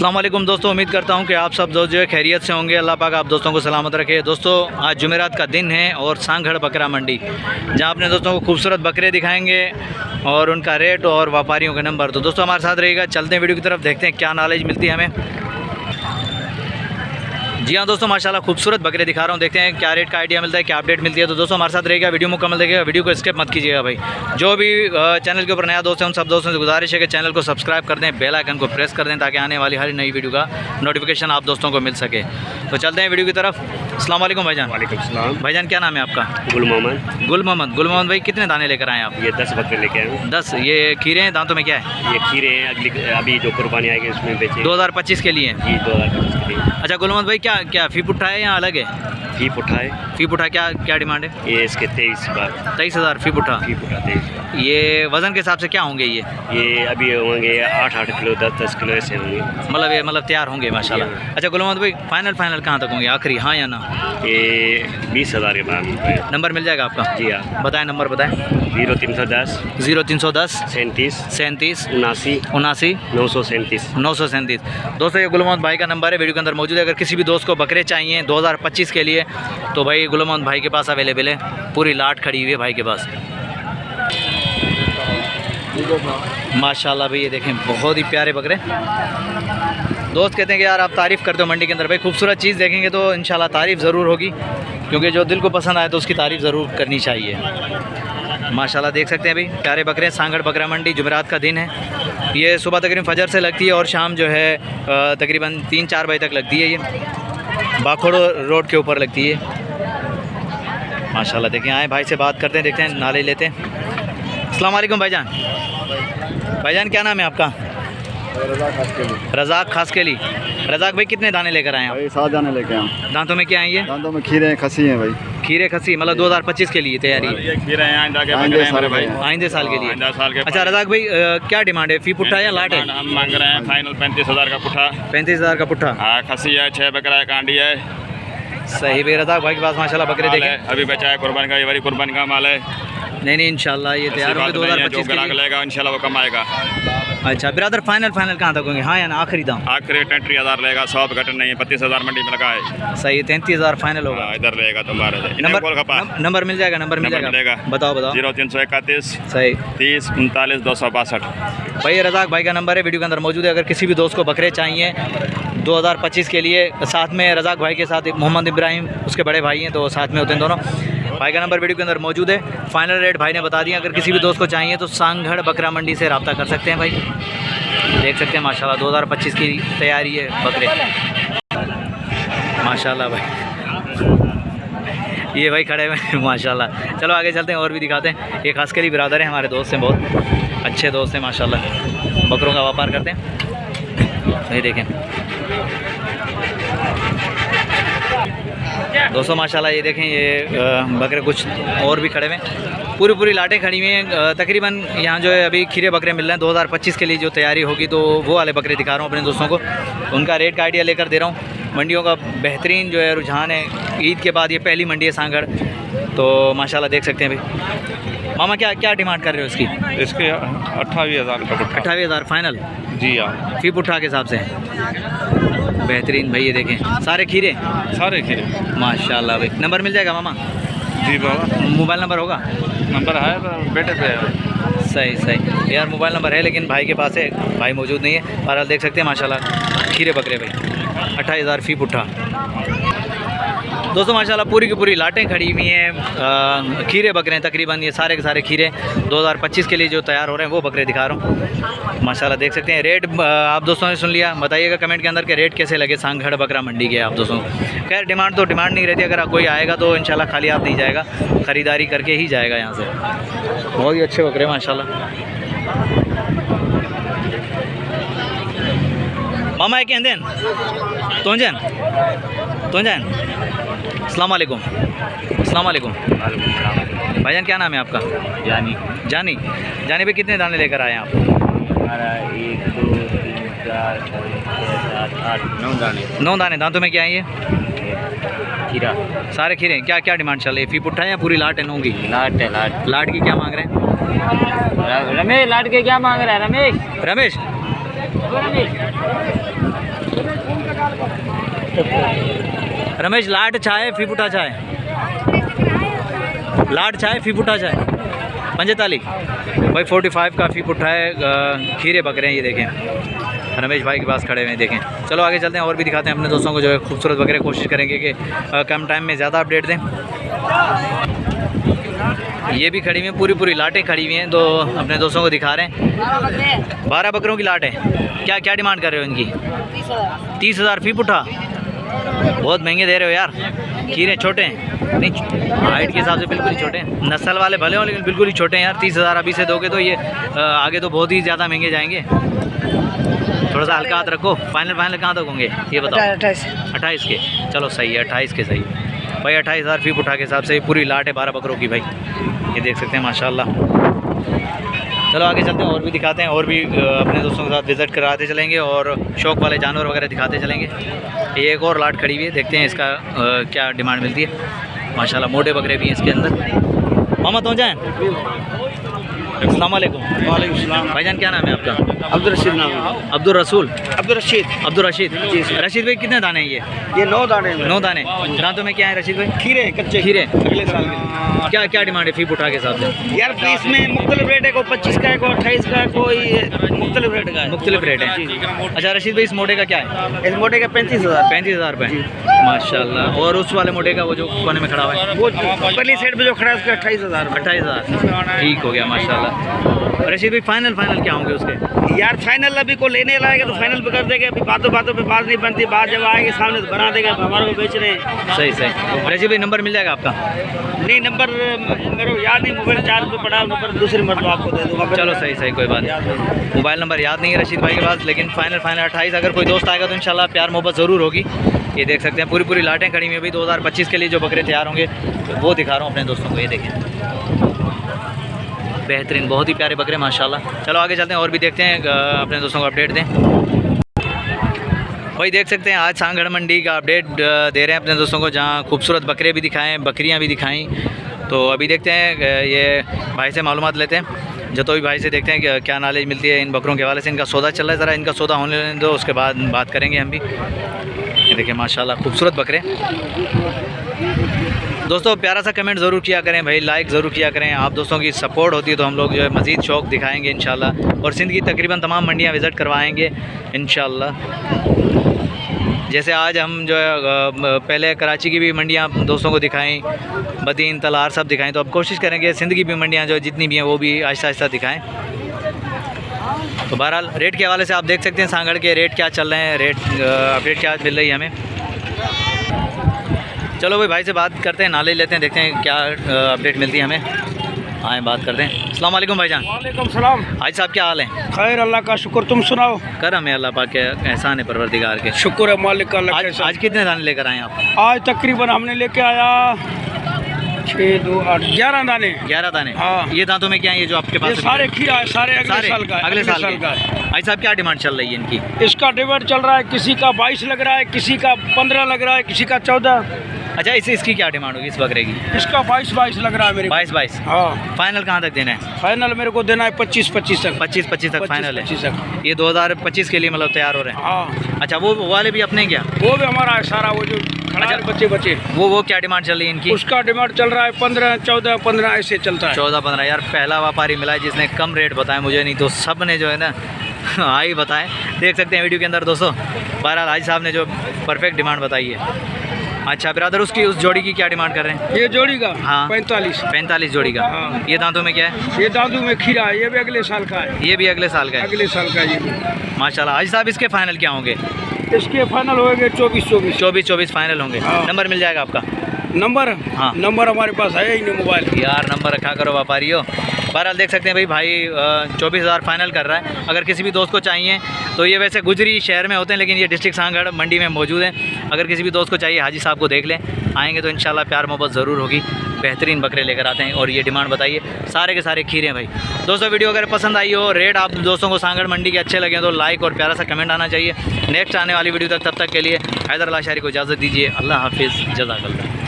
अस्सलाम वालेकुम दोस्तों, उम्मीद करता हूं कि आप सब दोस्त जो है खैरियत से होंगे। अल्लाह पाक आप दोस्तों को सलामत रखे। दोस्तों आज जुमेरात का दिन है और सांगड़ बकरा मंडी, जहां अपने दोस्तों को खूबसूरत बकरे दिखाएंगे और उनका रेट और व्यापारियों के नंबर। तो दोस्तों हमारे साथ रहेगा, चलते हैं वीडियो की तरफ, देखते हैं क्या नॉलेज मिलती है हमें। जी हाँ दोस्तों, माशाल्लाह खूबसूरत बकरे दिखा रहा हूँ, देखते हैं क्या रेट का आइडिया मिलता है, क्या अपडेट मिलती है। तो दोस्तों हमारे साथ रहेगा, वीडियो मुकम्मल देखिएगा, वीडियो को स्किप मत कीजिएगा भाई। जो भी चैनल के ऊपर नया दोस्त है उन सब दोस्तों से गुजारिश है कि चैनल को सब्सक्राइब कर दें, बेल आइकन को प्रेस कर दें ताकि आने वाली हर नई वीडियो का नोटिफिकेशन आप दोस्तों को मिल सके। तो चलते हैं वीडियो की तरफ। अस्सलाम वालेकुम भाईजान। वालेकुम सलाम। भाईजान क्या नाम है आपका? गुल मोहम्मद। गुल मोहम्मद भाई, कितने दाने लेकर आए आप? ये 10 बकरे लेके आए हैं। 10। ये खीरे हैं, दांतों में क्या है? ये खीरे हैं, अभी जो कुर्बानी आएगी उसमें बेचे 2025 के लिए। जी 2025 के लिए। अच्छा गुल मोहम्मद भाई, क्या फी पुट्ठा है या अलग है? फी पुट्ठा है। फी पुट्ठा क्या डिमांड है? ये इसके 23,000 फी पुट्ठा। 23,000। ये वज़न के हिसाब से क्या होंगे ये अभी होंगे 8 किलो 10 किलो ऐसे होंगे। मतलब तैयार होंगे माशाल्लाह। अच्छा गुल मोहम्मद भाई, फाइनल कहाँ तक होंगे, आखिरी हाँ या ना? ये 20,000 के बाद। नंबर मिल जाएगा आपका? जी हाँ बताएं, नंबर बताएं। 0310 0310 37 37 79 79 937 937। दोस्तों ये गुल मोहम्मद भाई का नंबर है, वीडियो के अंदर मौजूद है। अगर किसी भी दोस्त को बकरे चाहिए 2025 के लिए तो भाई गुल मोहम्मद भाई के पास अवेलेबल है, पूरी लाट खड़ी हुई है भाई के पास माशाल्लाह। भाई ये देखें बहुत ही प्यारे बकरे। दोस्त कहते हैं कि यार आप तारीफ़ करते हो मंडी के अंदर, भाई खूबसूरत चीज़ देखेंगे तो इंशाल्लाह तारीफ़ ज़रूर होगी, क्योंकि जो दिल को पसंद आए तो उसकी तारीफ़ ज़रूर करनी चाहिए। माशाल्लाह देख सकते हैं भाई प्यारे बकरे। सांगड़ बकरा मंडी, जुमेरात का दिन है। ये सुबह तकरीबन फजर से लगती है और शाम जो है तकरीबन 3-4 बजे तक लगती है। ये बाखोड़ रोड के ऊपर लगती है माशाल्लाह। देखिए आए भाई से बात करते हैं, देखते हैं नाले लेते हैं। अस्सलाम वालेकुम भाईजान। भाईजान क्या नाम है आपका? रज़ाक खासकेली। रज़ाक भाई कितने दाने लेकर आए हैं आप? 7 दाने लेके आए। दांतों में क्या है ये? दांतों में खीरे हैं, खसी हैं भाई। खीरे खसी, मतलब 2025 के लिए तैयारी है, आइंदे साल के लिए। अच्छा रज़ाक भाई क्या डिमांड है, फी पुट्ठा या लाट है? हम मांग रहे हैं फाइनल 35,000 का पुट्ठा। 35,000 का पुट्ठा। हाँ खसी है, 6 बकरा है, कांडी है। सही भाई, रज़ाक भाई के पास माशाल्लाह बकरे माल है, देखें। अभी बचा है कुर्बान का, ये वाली कुर्बान का माल है। नहीं इंशाल्लाह ये तैयार होंगे 2025 के लिए। लेगा इंशाल्लाह वो कमाएगा। अच्छा ब्रदर, फाइनल कहाँ तक होंगे, हाँ या ना? आखिरी दाम आखिरी 33,000 लेगा, 100 घटन नहीं है, 35,000 मंडी में लगा है। सही है, 33,000 फाइनल होगा। इधर लेगा तुम्हारे नंबर मिल जाएगा? नंबर मिलेगा, बताओ 0331 सही 30 39 262। भाई रज़ाक भाई का नंबर है, वीडियो के अंदर मौजूद है। अगर किसी भी दोस्त को बकरे चाहिए 2025 के लिए, साथ में रज़ाक भाई के साथ मोहम्मद इब्राहिम उसके बड़े भाई हैं, तो साथ में होते हैं दोनों। भाई का नंबर वीडियो के अंदर मौजूद है, फाइनल रेट भाई ने बता दिया। अगर किसी भी दोस्त को चाहिए तो सांगड़ बकरा मंडी से रब्ता कर सकते हैं भाई। देख सकते हैं माशाल्लाह 2025 की तैयारी है बकरे माशाल्लाह भाई। ये भाई खड़े हुए माशाल्लाह। चलो आगे चलते हैं और भी दिखाते हैं। ये खासकरी बिरादर है, हमारे दोस्त हैं, बहुत अच्छे दोस्त हैं माशाल्लाह, बकरों का व्यापार करते हैं। ये देखें दोस्तों माशाल्लाह, ये देखें ये बकरे कुछ और भी खड़े हुए हैं, पूरी लाटें खड़ी हुई हैं तकरीबन। यहाँ जो है अभी खीरे बकरे मिल रहे हैं 2025 के लिए, जो तैयारी होगी तो वो वाले बकरे दिखा रहा हूँ अपने दोस्तों को, उनका रेट का आइडिया लेकर दे रहा हूँ। मंडियों का बेहतरीन जो है रुझान है, ईद के बाद ये पहली मंडी है सांगड़, तो माशाल्लाह देख सकते हैं भाई। मामा क्या डिमांड कर रहे हो इसकी? इसके 28,000 का पुट्ठा। 28,000 फाइनल? जी हाँ, फी पुट्ठा के हिसाब से बेहतरीन भाई। ये देखें सारे खीरे माशाल्लाह भाई। नंबर मिल जाएगा मामा? जी बाबा, मोबाइल नंबर होगा? नंबर है बेटे पे है। सही यार, मोबाइल नंबर है लेकिन भाई के पास है, भाई मौजूद नहीं है। बहरहाल देख सकते हैं माशाल्लाह खीरे बकरे भाई, 28,000 फी पुट्ठा। दोस्तों माशाल्लाह पूरी की पूरी लाटें खड़ी हुई हैं, खीरे बकरे हैं तकरीबन, ये सारे के सारे खीरे 2025 के लिए जो तैयार हो रहे हैं वो बकरे दिखा रहा हूँ माशाल्लाह। देख सकते हैं रेट आप दोस्तों ने सुन लिया, बताइएगा कमेंट के अंदर के रेट कैसे लगे सांगड़ बकरा मंडी के आप दोस्तों को। खैर डिमांड तो डिमांड नहीं रहती, अगर कोई आएगा तो इंशाल्लाह खाली आप नहीं जाएगा, ख़रीदारी करके ही जाएगा यहाँ से। बहुत ही अच्छे बकरे माशाल्लाह। मामा है कहते तुंजन। अस्सलाम वालेकुम। अस्सलाम वालेकुम भाईजान, क्या नाम है आपका? जानी भाई, कितने दाने लेकर आए हैं आप? 1 2 3 4 5 6 7 8 9 दाने। 9 दाने। दांतों में क्या है ये? खीरा। सारे खीरे। क्या डिमांड चल रही है? फी पुट्ठा या पूरी लाट है? नोंगी लाट है। लाट की क्या मांग रहे हैं? रमेश लाट के क्या मांग रहा है? रमेश रमेश लाट चाय फीफुटा चाय लाट चाय फीफुटा चाय 45 भाई 45 का फीफुटा है। खीरे बकरे हैं ये देखें, रमेश भाई के पास खड़े हुए हैं देखें। चलो आगे चलते हैं और भी दिखाते हैं अपने दोस्तों को जो है खूबसूरत बकरे। कोशिश करेंगे कि कम टाइम में ज़्यादा अपडेट दें। ये भी खड़ी हुई हैं, पूरी लाटें खड़ी हुई हैं, तो अपने दोस्तों को दिखा रहे हैं। 12 बकरों की लाट है। क्या क्या डिमांड कर रहे हो इनकी? 30,000 फीफुटा। बहुत महंगे दे रहे हो यार। खीरे छोटे हैं, नहीं हाइट के हिसाब से बिल्कुल ही छोटे हैं। नस्ल वाले भले हो लेकिन बिल्कुल ही छोटे हैं यार। 30,000 अभी से दोगे तो ये आगे तो बहुत ही ज़्यादा महंगे जाएंगे। थोड़ा सा हल्का हाथ रखो। फाइनल कहाँ तक होंगे ये बताओ? 28 के। चलो सही है, 28 के सही भाई। 28,000 फीफुटा के हिसाब से पूरी लाट है 12 बकरों की भाई। ये देख सकते हैं माशाल्लाह। चलो आगे चलते हैं और भी दिखाते हैं, और भी अपने दोस्तों के साथ विज़िट कराते चलेंगे और शौक़ वाले जानवर वगैरह दिखाते चलेंगे। ये एक और लाट खड़ी हुई है, देखते हैं इसका क्या डिमांड मिलती है। माशाल्लाह मोटे बकरे भी हैं इसके अंदर। मोहम्मद हो जाएँ। अस्सलाम वालेकुम। वालेकुम सलाम। भाईजान क्या नाम है आपका? अब्दुल रशीद नाम है। अब्दुल रसूल। अब्दुल रशीद। अब्दुल रशीद जी सर। रशीद भाई कितने दाने हैं ये 9 दाने हैं। 9 दाने। दांतों में क्या है रशीद भाई? खीरे कच्चे खीरे। अगले साल के। क्या क्या डिमांड है फीफुटा के हिसाब से? यार इसमें मुख्तलिफ रेट है, कोई 25 का है, कोई 28 का है, कोई मुख्तलिफ रेट का है। मुख्तलिफ रेट है। अच्छा रशीद भाई इस मोटे का क्या है? इस मोटे का 35,000। 35,000 रुपये माशाल्लाह। और उस वाले मोटे का वो जो कोने में खड़ा हुआ है वो पहली साइड पे जो खड़ा है उसका 28,000। 28,000 ठीक हो गया माशाल्लाह। रशीद भाई फाइनल क्या होंगे उसके? यार फाइनल अभी को लेने लाएगा तो फाइनल पे कर देंगे। अभी बातों पे बात नहीं बनती, बात जब आएगी सामने तो बना देगा। हमारे को बेच रहे हैं। सही रशीद भाई नंबर मिल जाएगा आपका? नहीं नंबर मेरे को याद नहीं, मोबाइल चार्ज पे पड़ा, नंबर दूसरी मरतबा आपको दे दूँगा। चलो सही कोई बात नहीं। मोबाइल नंबर याद नहीं है रशीद भाई के पास, लेकिन फाइनल 28। अगर कोई दोस्त आएगा तो इंशाल्लाह प्यार मोहब्बत ज़रूर होगी। ये देख सकते हैं पूरी लाटें खड़ी हुई। अभी 2025 के लिए जो बकरे तैयार होंगे तो वो दिखा रहा हूँ अपने दोस्तों को। ये देखें बेहतरीन, बहुत ही प्यारे बकरे माशाल्लाह। चलो आगे चलते हैं और भी देखते हैं, अपने दोस्तों को अपडेट दें। भाई देख सकते हैं आज सांगड़ मंडी का अपडेट दे रहे हैं अपने दोस्तों को, जहाँ खूबसूरत बकरे भी दिखाएँ, बकरियाँ भी दिखाएँ। तो अभी देखते हैं, ये भाई से मालूमात लेते हैं। जतोई भाई से देखते हैं कि क्या नॉलेज मिलती है इन बकरों के हवाले से। इनका सौदा चल रहा है, ज़रा इनका सौदा होने दो, उसके बाद बात करेंगे हम भी। ये देखिए माशाल्लाह खूबसूरत बकरे। दोस्तों प्यारा सा कमेंट ज़रूर किया करें भाई, लाइक ज़रूर किया करें। आप दोस्तों की सपोर्ट होती है तो हम लोग जो है मज़ीद शौक़ दिखाएंगे इंशाल्लाह। और सिंध की तकरीबन तमाम मंडियाँ विज़िट करवाएंगे इंशाल्लाह। जैसे आज हम जो है पहले कराची की भी मंडियाँ दोस्तों को दिखाएं, बदीन तलार सब दिखाएं, तो अब कोशिश करेंगे सिंध की भी मंडियाँ जो जितनी भी हैं वो भी आहिस्ता दिखाएं। तो बहरहाल रेट के हवाले से आप देख सकते हैं सांगड़ के रेट क्या चल रहे हैं, रेट अपडेट क्या मिल रही है हमें। चलो भाई से बात करते हैं, नॉलेज लेते हैं, देखते हैं क्या अपडेट मिलती है हमें। आए बात करते हैं। अस्सलाम वालेकुम भाईजान। वालेकुम सलाम। हाजी साहब क्या हाल है? खैर अल्लाह का शुक्र, तुम सुनाओ। करम है अल्लाह पाक के, एहसान है परवरदिगार के। शुक्र है मालिक का। आज कितने दाने लेकर आए आप? आज तकरीबन हमने लेके आया 6, 2, 8, 11 दाने। 11 दाने। हाँ। ये दांतों में क्या है ये जो आपके पास? ये सारे खीरा है, सारे अगले साल का है। अगले साल का है। भाई साहब क्या डिमांड चल रही है इनकी? इसका डिमांड चल रहा है, किसी का 22 लग रहा है, किसी का 15 लग रहा है, किसी का 14। अच्छा इसकी क्या डिमांड होगी इस बकरे की? इसका 22 लग रहा है मेरे को। 22। हाँ। फाइनल कहाँ तक देना है? फाइनल मेरे को देना है 25 तक। 25 तक फाइनल है। 25 तक। ये 2025 के लिए मतलब तैयार हो रहे हैं? हाँ। अच्छा वो वाले भी अपने क्या? वो भी हमारा है सारा, वो जो खड़ा है बच्चे वो क्या डिमांड चल रही है इनकी? उसका डिमांड चल रहा है 15, 14, 15 ऐसे चलता है। 14-15। यार पहला व्यापारी मिला है जिसने कम रेट बताया मुझे, नहीं तो सब ने जो है ना आई बताएं। देख सकते हैं वीडियो के अंदर दोस्तों। बहरहाल हाजी साहब ने जो परफेक्ट डिमांड बताई है। अच्छा ब्रदर उसकी उस जोड़ी की क्या डिमांड कर रहे हैं? ये जोड़ी का? हाँ 45 जोड़ी का। हाँ। ये दांतों में क्या है? ये दांतों में खीरा है, ये भी अगले साल का है। ये भी अगले साल का है? अगले साल का ये माशाल्लाह। हाजी साहब इसके फाइनल क्या होंगे? इसके फाइनल होंगे 24 फाइनल होंगे। हाँ। नंबर मिल जाएगा आपका? नंबर? हाँ। नंबर हमारे पास है ही नहीं मोबाइल। यार नंबर रखा करो व्यापारियों। बहरहाल देख सकते हैं भाई 24,000 फाइनल कर रहा है। अगर किसी भी दोस्त को चाहिए तो ये वैसे गुजरी शहर में होते हैं, लेकिन ये डिस्ट्रिक्ट सांगड़ मंडी में मौजूद हैं। अगर किसी भी दोस्त को चाहिए हाजी साहब को देख लें, आएंगे तो इंशाल्लाह प्यार मोहब्बत ज़रूर होगी। बेहतरीन बकरे लेकर आते हैं। और ये डिमांड बताइए, सारे के सारे खीरे हैं भाई। दोस्तों वीडियो अगर पसंद आई हो, रेट आप दोस्तों को सांगड़ मंडी के अच्छे लगे तो लाइक और प्यारा सा कमेंट आना चाहिए। नेक्स्ट आने वाली वीडियो तक, तब तक के लिए हैदर अल्लाह शारी को इजाज़त दीजिए। अल्लाह हाफिज़, जज़ाकल्लाह।